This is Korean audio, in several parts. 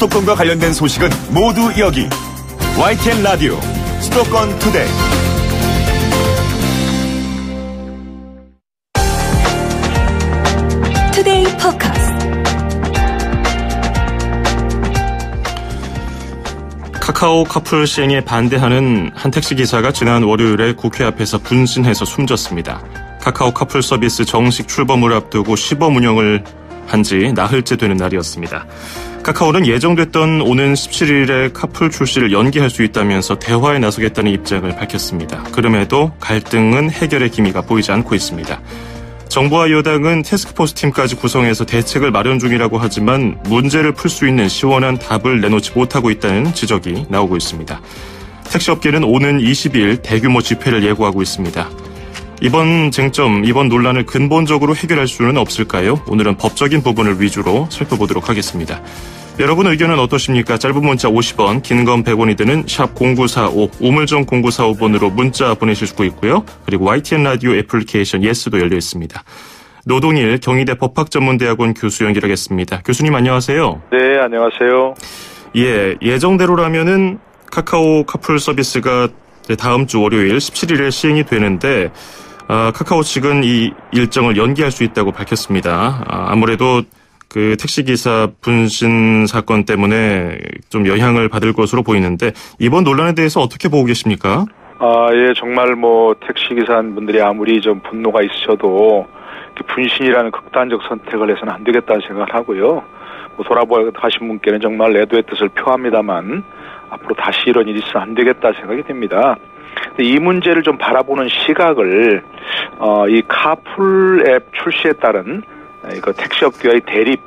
수도권과 관련된 소식은 모두 여기. YTN 라디오 수도권 투데이. 투데이 포커스. 카카오 카풀 시행에 반대하는 한 택시기사가 지난 월요일에 국회 앞에서 분신해서 숨졌습니다. 카카오 카풀 서비스 정식 출범을 앞두고 시범 운영을 한 지 나흘째 되는 날이었습니다. 카카오는 예정됐던 오는 17일에 카풀 출시를 연기할 수 있다면서 대화에 나서겠다는 입장을 밝혔습니다. 그럼에도 갈등은 해결의 기미가 보이지 않고 있습니다. 정부와 여당은 태스크포스 팀까지 구성해서 대책을 마련 중이라고 하지만 문제를 풀 수 있는 시원한 답을 내놓지 못하고 있다는 지적이 나오고 있습니다. 택시업계는 오는 20일 대규모 집회를 예고하고 있습니다. 이번 쟁점, 이번 논란을 근본적으로 해결할 수는 없을까요? 오늘은 법적인 부분을 위주로 살펴보도록 하겠습니다. 여러분 의견은 어떠십니까? 짧은 문자 50원, 긴 건 100원이 드는 샵 0945, 우물정 0945번으로 문자 보내실 수 있고요. 그리고 YTN 라디오 애플리케이션 예스도 열려 있습니다. 노동일 경희대 법학전문대학원 교수 연결하겠습니다. 교수님 안녕하세요. 네, 안녕하세요. 예정대로라면은 카카오 카풀 서비스가 다음 주 월요일 17일에 시행이 되는데 카카오 측은 이 일정을 연기할 수 있다고 밝혔습니다. 아무래도 그 택시기사 분신 사건 때문에 좀 영향을 받을 것으로 보이는데 이번 논란에 대해서 어떻게 보고 계십니까? 예, 정말 택시기사분들이 아무리 좀 분노가 있으셔도 분신이라는 극단적 선택을 해서는 안 되겠다는 생각을 하고요. 돌아보신 분께는 정말 내도의 뜻을 표합니다만 앞으로 다시 이런 일이 있으면 안 되겠다 생각이 됩니다. 이 문제를 좀 바라보는 시각을 이 카풀 앱 출시에 따른 택시업계와의 대립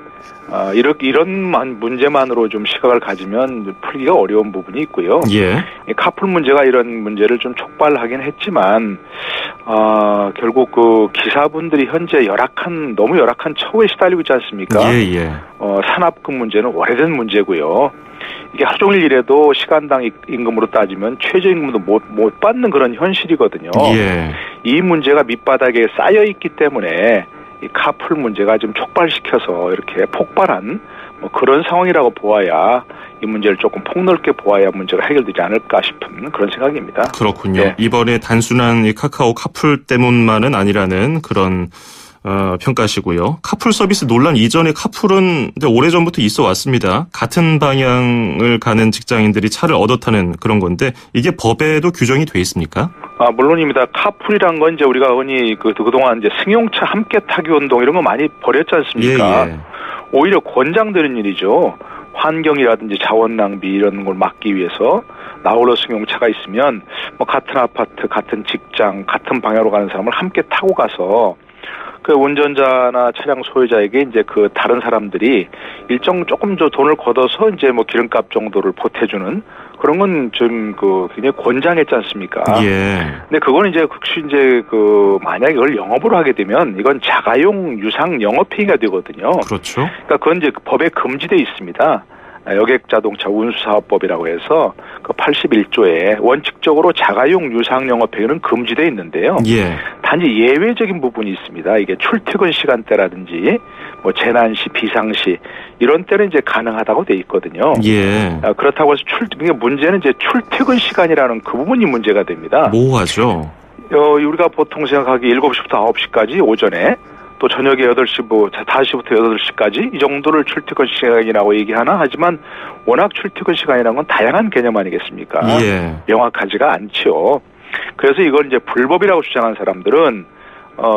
이런 문제만으로 좀 시각을 가지면 풀기가 어려운 부분이 있고요. 예. 이 카풀 문제가 이런 문제를 좀 촉발하긴 했지만 결국 그 기사분들이 현재 너무 열악한 처우에 시달리고 있지 않습니까? 예. 산업금 문제는 오래된 문제고요. 이게 하루 종일 일해도 시간당 임금으로 따지면 최저임금도 못 받는 그런 현실이거든요. 예. 이 문제가 밑바닥에 쌓여 있기 때문에 이 카풀 문제가 좀 촉발시켜서 이렇게 폭발한 그런 상황이라고 보아야 이 문제를 조금 폭넓게 보아야 문제가 해결되지 않을까 싶은 그런 생각입니다. 그렇군요. 네. 이번에 단순한 이 카카오 카풀 때문만은 아니라는 그런 평가시고요. 카풀 서비스 논란 이전에 카풀은 오래전부터 있어 왔습니다. 같은 방향을 가는 직장인들이 차를 얻어 타는 그런 건데 이게 법에도 규정이 돼 있습니까? 물론입니다. 카풀이란 건 이제 우리가 흔히 그동안 이제 승용차 함께 타기 운동 이런 거 많이 벌였지 않습니까? 예. 오히려 권장되는 일이죠. 환경이라든지 자원 낭비 이런 걸 막기 위해서 나홀로 승용차가 있으면 같은 아파트, 같은 직장, 같은 방향으로 가는 사람을 함께 타고 가서 그 운전자나 차량 소유자에게 이제 다른 사람들이 조금 돈을 걷어서 이제 기름값 정도를 보태주는 그런 건 좀 굉장히 권장했지 않습니까? 예. 근데 그거는 혹시 만약에 이걸 영업으로 하게 되면 이건 자가용 유상 영업행위가 되거든요. 그렇죠. 그러니까 그건 이제 법에 금지돼 있습니다. 여객자동차 운수사업법이라고 해서 81조에 원칙적으로 자가용 유상 영업행위는 금지돼 있는데요. 예. 단지 예외적인 부분이 있습니다. 이게 출퇴근 시간대라든지 재난시, 비상시 이런 때는 이제 가능하다고 돼 있거든요. 예. 그렇다고 해서 문제는 이제 출퇴근 시간이라는 그 부분이 문제가 됩니다. 모호하죠. 우리가 보통 생각하기 7시부터 9시까지 오전에 또 저녁에 5시부터 8시까지 이 정도를 출퇴근 시간이라고 얘기하나 하지만 워낙 출퇴근 시간이라는 건 다양한 개념 아니겠습니까? 예. 명확하지가 않죠. 그래서 이걸 이제 불법이라고 주장한 사람들은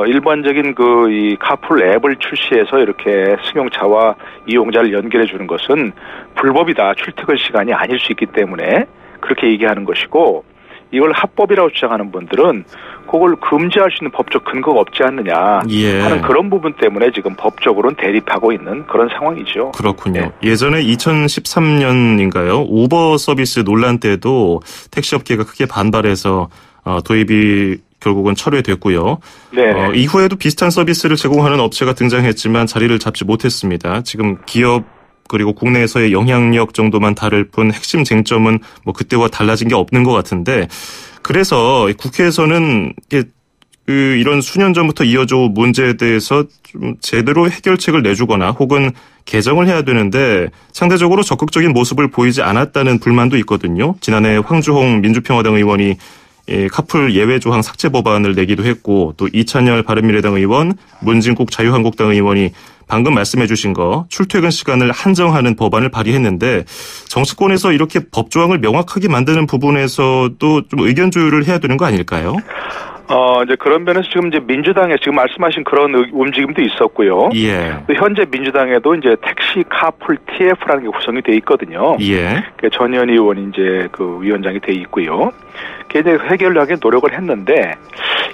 일반적인 이 카풀 앱을 출시해서 이렇게 승용차와 이용자를 연결해 주는 것은 불법이다. 출퇴근 시간이 아닐 수 있기 때문에 그렇게 얘기하는 것이고 이걸 합법이라고 주장하는 분들은 그걸 금지할 수 있는 법적 근거가 없지 않느냐 하는 그런 부분 때문에 지금 법적으로는 대립하고 있는 그런 상황이죠. 그렇군요. 네. 예전에 2013년인가요? 우버 서비스 논란 때도 택시업계가 크게 반발해서 도입이 결국은 철회됐고요. 네. 이후에도 비슷한 서비스를 제공하는 업체가 등장했지만 자리를 잡지 못했습니다. 지금 기업 그리고 국내에서의 영향력 정도만 다를 뿐 핵심 쟁점은 그때와 달라진 게 없는 것 같은데 그래서 국회에서는 이런 수년 전부터 이어져 온 문제에 대해서 좀 제대로 해결책을 내주거나 혹은 개정을 해야 되는데 상대적으로 적극적인 모습을 보이지 않았다는 불만도 있거든요. 지난해 황주홍 민주평화당 의원이 카풀 예외 조항 삭제 법안을 내기도 했고 또 이찬열 바른미래당 의원, 문진국 자유한국당 의원이 방금 말씀해 주신 거 출퇴근 시간을 한정하는 법안을 발의했는데 정치권에서 이렇게 법 조항을 명확하게 만드는 부분에서도 좀 의견 조율을 해야 되는 거 아닐까요? 이제 그런 면에서 지금 이제 민주당에 지금 말씀하신 그런 움직임도 있었고요. 예. 또 현재 민주당에도 이제 택시 카풀 TF라는 게 구성이 돼 있거든요. 예. 전현희 의원이 이제 그 위원장이 돼 있고요. 그게 이제 해결하기 노력을 했는데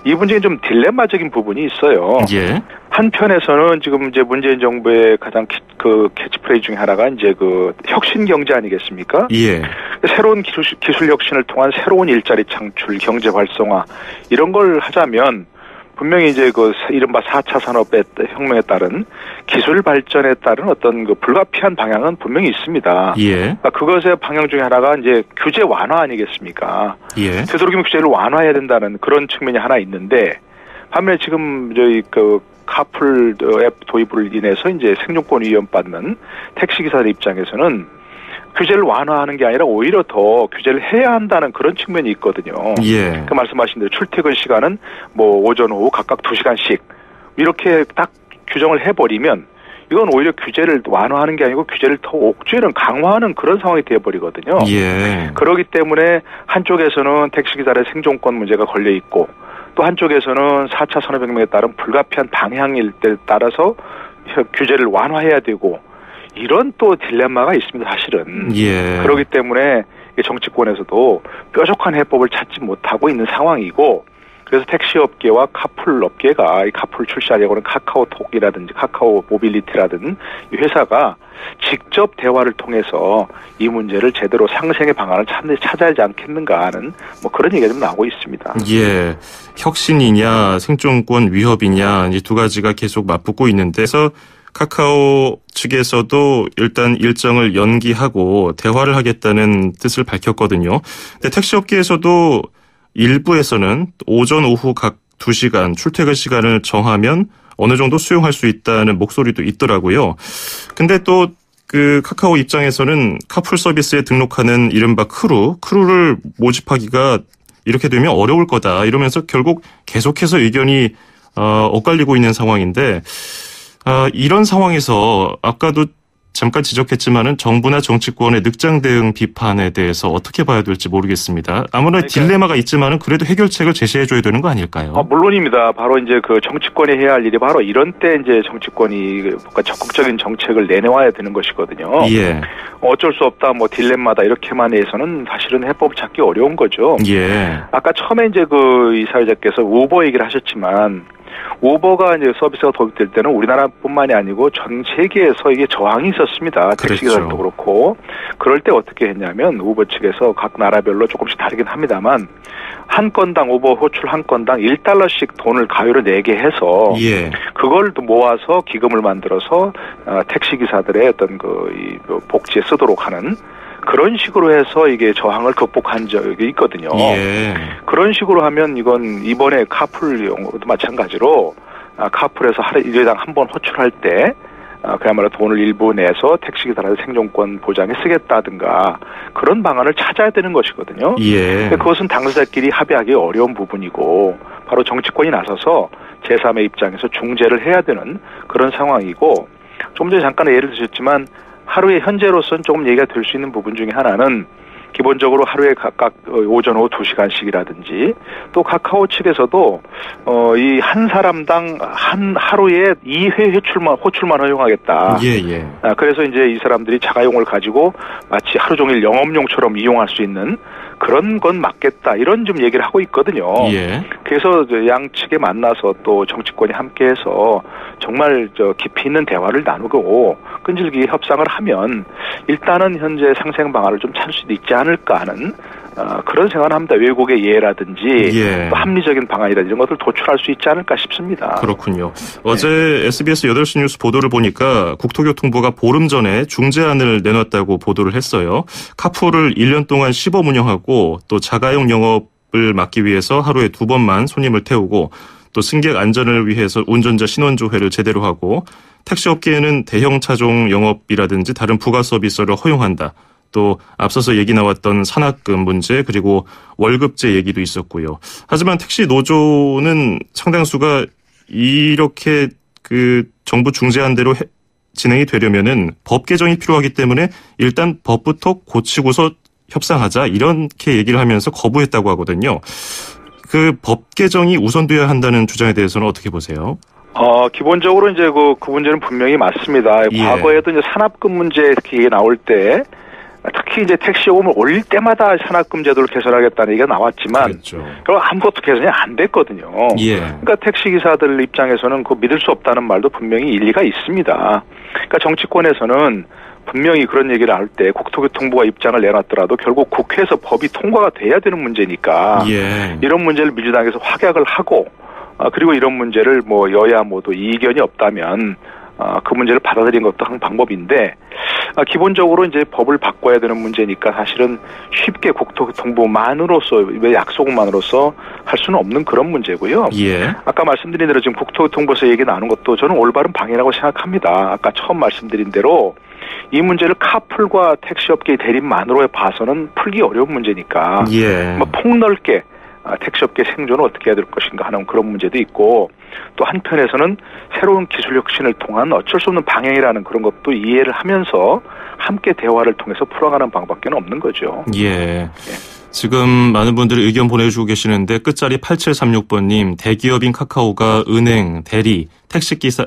이 문제는 좀 딜레마적인 부분이 있어요. 예. 한편에서는 지금 이제 문재인 정부의 가장 그 캐치프레이즈 중에 하나가 이제 그 혁신 경제 아니겠습혁 예. 새로운 기술 혁신을 통한 새로운 일자리 창출, 경제 활성화 이런 걸 하자면 분명히 이제 그 이른바 4차 산업의 혁명에 따른 기술 발전에 따른 어떤 그 불가피한 방향은 분명히 있습니다. 예. 그러니까 그것의 방향 중에 하나가 이제 규제 완화 아니겠습니까? 예. 되도록이면 규제를 완화해야 된다는 그런 측면이 하나 있는데 반면에 지금 저희 그 카풀 앱 도입을 인해서 이제 생존권 위협받는 택시기사들 입장에서는 규제를 완화하는 게 아니라 오히려 더 규제를 해야 한다는 그런 측면이 있거든요. 예. 그 말씀하신 대로 출퇴근 시간은 뭐 오전 오후 각각 2시간씩 이렇게 딱 규정을 해버리면 이건 오히려 규제를 완화하는 게 아니고 규제를 더 옥죄는 강화하는 그런 상황이 되어버리거든요. 예. 그렇기 때문에 한쪽에서는 택시기사의 생존권 문제가 걸려 있고 또 한쪽에서는 4차 산업혁명에 따른 불가피한 방향일 때 따라서 규제를 완화해야 되고 이런 또 딜레마가 있습니다, 사실은. 예. 그렇기 때문에 정치권에서도 뾰족한 해법을 찾지 못하고 있는 상황이고 그래서 택시업계와 카풀 업계가 이 카풀 출시하려고는 카카오톡이라든지 카카오 모빌리티라든 이 회사가 직접 대화를 통해서 이 문제를 제대로 상생의 방안을 찾아야 하지 않겠는가 하는 뭐 그런 얘기가 좀 나오고 있습니다. 예. 혁신이냐 생존권 위협이냐 이 두 가지가 계속 맞붙고 있는데 그래서 카카오 측에서도 일단 일정을 연기하고 대화를 하겠다는 뜻을 밝혔거든요. 근데 택시업계에서도 일부에서는 오전 오후 각 2시간 출퇴근 시간을 정하면 어느 정도 수용할 수 있다는 목소리도 있더라고요. 근데 또 그 카카오 입장에서는 카풀 서비스에 등록하는 이른바 크루를 모집하기가 이렇게 되면 어려울 거다 이러면서 결국 계속해서 의견이 엇갈리고 있는 상황인데 이런 상황에서 아까도 잠깐 지적했지만은 정부나 정치권의 늑장 대응 비판에 대해서 어떻게 봐야 될지 모르겠습니다. 아무래도 딜레마가 있지만은 그래도 해결책을 제시해줘야 되는 거 아닐까요? 물론입니다. 바로 이제 그 정치권이 해야 할 일이 바로 이런 때 이제 정치권이 뭔가 적극적인 정책을 내놓아야 되는 것이거든요. 예. 어쩔 수 없다, 뭐 딜레마다 이렇게만 해서는 사실은 해법 찾기 어려운 거죠. 예. 아까 처음에 이제 그 이사회자께서 우버 얘기를 하셨지만. 우버가 이제 서비스가 도입될 때는 우리나라뿐만이 아니고 전 세계에서 이게 저항이 있었습니다. 택시기사들도 그렇고. 그럴 때 어떻게 했냐면 우버 측에서 각 나라별로 조금씩 다르긴 합니다만 한 건당 우버 호출 한 건당 $1씩 돈을 가요로 내게 해서 예. 그걸 또 모아서 기금을 만들어서 택시기사들의 어떤 그 복지에 쓰도록 하는 그런 식으로 해서 이게 저항을 극복한 적이 있거든요. 예. 그런 식으로 하면 이건 이번에 카풀용으로도 마찬가지로 카풀에서 일회당 한 번 호출할 때 그야말로 돈을 일부 내서 택시기사들의 생존권 보장에 쓰겠다든가 그런 방안을 찾아야 되는 것이거든요. 예. 그것은 당사자끼리 합의하기 어려운 부분이고 바로 정치권이 나서서 제3의 입장에서 중재를 해야 되는 그런 상황이고 좀 전에 잠깐 예를 드셨지만 하루에 현재로서는 조금 얘기가 될 수 있는 부분 중에 하나는 기본적으로 하루에 각각 오전 오후 2시간씩이라든지 또 카카오 측에서도 이 한 사람당 하루에 2회 호출만 허용하겠다. 예. 그래서 이제 이 사람들이 자가용을 가지고 마치 하루 종일 영업용처럼 이용할 수 있는 그런 건 맞겠다. 이런 좀 얘기를 하고 있거든요. 예. 그래서 양측에 만나서 또 정치권이 함께해서 정말 깊이 있는 대화를 나누고 끈질기게 협상을 하면 일단은 현재 상생 방안을 좀 찾을 수도 있지 않을까 하는 그런 생각을 합니다. 외국의 예라든지 또 합리적인 방안이라든지 이런 것들 도출할 수 있지 않을까 싶습니다. 그렇군요. 어제 SBS 8시 뉴스 보도를 보니까 국토교통부가 보름 전에 중재안을 내놨다고 보도를 했어요. 카풀을 1년 동안 시범 운영하고 또 자가용 영업을 막기 위해서 하루에 2번만 손님을 태우고 또 승객 안전을 위해서 운전자 신원 조회를 제대로 하고 택시업계에는 대형 차종 영업이라든지 다른 부가 서비스를 허용한다. 또 앞서서 얘기 나왔던 산학금 문제 그리고 월급제 얘기도 있었고요. 하지만 택시 노조는 상당수가 이렇게 그 정부 중재안 대로 진행이 되려면은 법 개정이 필요하기 때문에 일단 법부터 고치고서 협상하자 이렇게 얘기를 하면서 거부했다고 하거든요. 그 법 개정이 우선돼야 한다는 주장에 대해서는 어떻게 보세요? 기본적으로 이제 그 문제는 분명히 맞습니다. 예. 과거에도 이제 산학금 문제 특히 나올 때 특히 이제 택시 요금을 올릴 때마다 산학금 제도를 개선하겠다는 얘기가 나왔지만 그렇죠. 결국 아무것도 개선이 안 됐거든요. 예. 그러니까 택시 기사들 입장에서는 그 믿을 수 없다는 말도 분명히 일리가 있습니다. 그러니까 정치권에서는 분명히 그런 얘기를 할 때 국토교통부가 입장을 내놨더라도 결국 국회에서 법이 통과가 돼야 되는 문제니까 예. 이런 문제를 민주당에서 확약을 하고 그리고 이런 문제를 뭐 여야 모두 이견이 없다면 그 문제를 받아들인 것도 한 방법인데 기본적으로 이제 법을 바꿔야 되는 문제니까 사실은 쉽게 국토교통부만으로서 약속만으로서 할 수는 없는 그런 문제고요. 예. 아까 말씀드린 대로 지금 국토교통부에서 얘기 나눈 것도 저는 올바른 방향이라고 생각합니다. 아까 처음 말씀드린 대로 이 문제를 카풀과 택시업계의 대립만으로 봐서는 풀기 어려운 문제니까 예. 폭넓게 택시업계 생존을 어떻게 해야 될 것인가 하는 그런 문제도 있고 또 한편에서는 새로운 기술 혁신을 통한 어쩔 수 없는 방향이라는 그런 것도 이해를 하면서 함께 대화를 통해서 풀어가는 방법밖에 없는 거죠. 예. 지금 많은 분들이 의견 보내주고 계시는데 끝자리 8736번님 대기업인 카카오가 은행, 대리,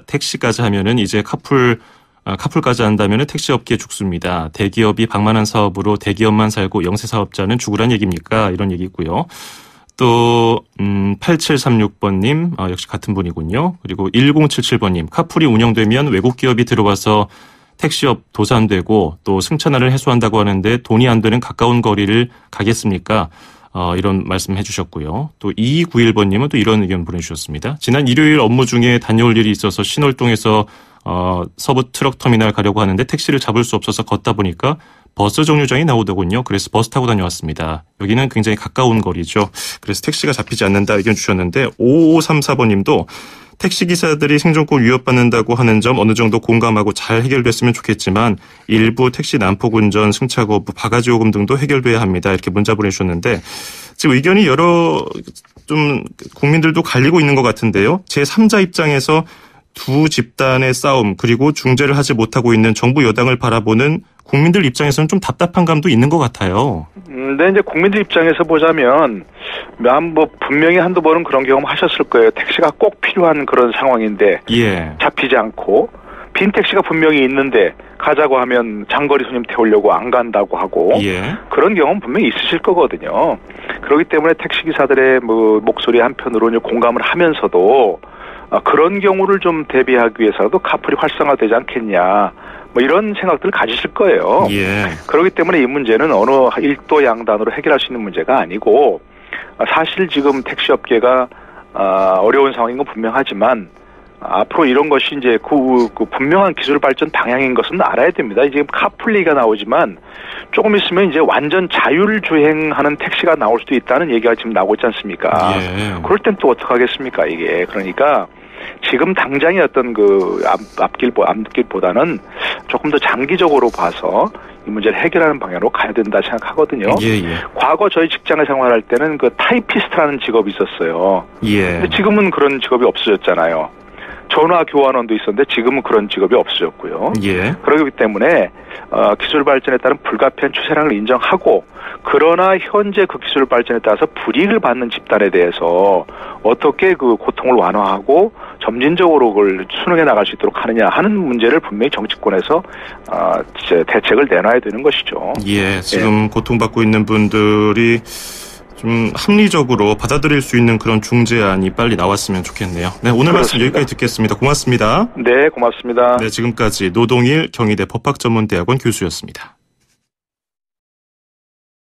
택시까지 하면은 이제 카풀까지 한다면은 택시업계 죽습니다. 대기업이 방만한 사업으로 대기업만 살고 영세 사업자는 죽으란 얘기입니까? 이런 얘기 있고요. 또 8736번님 역시 같은 분이군요. 그리고 1077번님 카풀이 운영되면 외국 기업이 들어와서 택시업 도산되고 또 승차난을 해소한다고 하는데 돈이 안 되는 가까운 거리를 가겠습니까? 이런 말씀해 주셨고요. 또 2291번님은 또 이런 의견 보내주셨습니다. 지난 일요일 업무 중에 다녀올 일이 있어서 신월동에서 서부 트럭 터미널 가려고 하는데 택시를 잡을 수 없어서 걷다 보니까 버스 정류장이 나오더군요. 그래서 버스 타고 다녀왔습니다. 여기는 굉장히 가까운 거리죠. 그래서 택시가 잡히지 않는다 의견 주셨는데 5534번님도 택시기사들이 생존권 위협받는다고 하는 점 어느 정도 공감하고 잘 해결됐으면 좋겠지만 일부 택시 난폭 운전, 승차 거부, 바가지 요금 등도 해결돼야 합니다. 이렇게 문자 보내주셨는데 지금 의견이 여러 좀 국민들도 갈리고 있는 것 같은데요. 제3자 입장에서 두 집단의 싸움 그리고 중재를 하지 못하고 있는 정부 여당을 바라보는 국민들 입장에서는 좀 답답한 감도 있는 것 같아요. 근데 이제 국민들 입장에서 보자면 분명히 한두 번은 그런 경험 하셨을 거예요. 택시가 꼭 필요한 그런 상황인데 예. 잡히지 않고 빈 택시가 분명히 있는데 가자고 하면 장거리 손님 태우려고 안 간다고 하고 예. 그런 경험 분명히 있으실 거거든요. 그렇기 때문에 택시기사들의 목소리 한편으로 공감을 하면서도 그런 경우를 좀 대비하기 위해서라도 카풀이 활성화되지 않겠냐 이런 생각들을 가지실 거예요. 예. 그렇기 때문에 이 문제는 어느 일도 양단으로 해결할 수 있는 문제가 아니고 사실 지금 택시업계가 어려운 상황인 건 분명하지만 앞으로 이런 것이 이제 그 분명한 기술 발전 방향인 것은 알아야 됩니다. 지금 카풀리가 나오지만 조금 있으면 이제 완전 자율 주행하는 택시가 나올 수도 있다는 얘기가 지금 나오고 있지 않습니까? 예. 그럴 땐 또 어떡하겠습니까, 이게. 그러니까 지금 당장의 어떤 앞길보다는 조금 더 장기적으로 봐서 이 문제를 해결하는 방향으로 가야 된다 생각하거든요. 예. 과거 저희 직장에 생활할 때는 그 타이피스트라는 직업이 있었어요. 예. 근데 지금은 그런 직업이 없어졌잖아요. 전화 교환원도 있었는데 지금은 그런 직업이 없어졌고요. 예. 그렇기 때문에 기술 발전에 따른 불가피한 추세량을 인정하고 그러나 현재 그 기술 발전에 따라서 불이익을 받는 집단에 대해서 어떻게 그 고통을 완화하고 점진적으로 그걸 수능해 나갈 수 있도록 하느냐 하는 문제를 분명히 정치권에서 대책을 내놔야 되는 것이죠. 예. 지금 고통받고 있는 분들이 좀 합리적으로 받아들일 수 있는 그런 중재안이 빨리 나왔으면 좋겠네요. 네, 오늘 말씀 여기까지 듣겠습니다. 고맙습니다. 네, 고맙습니다. 네, 지금까지 노동일 경희대 법학전문대학원 교수였습니다.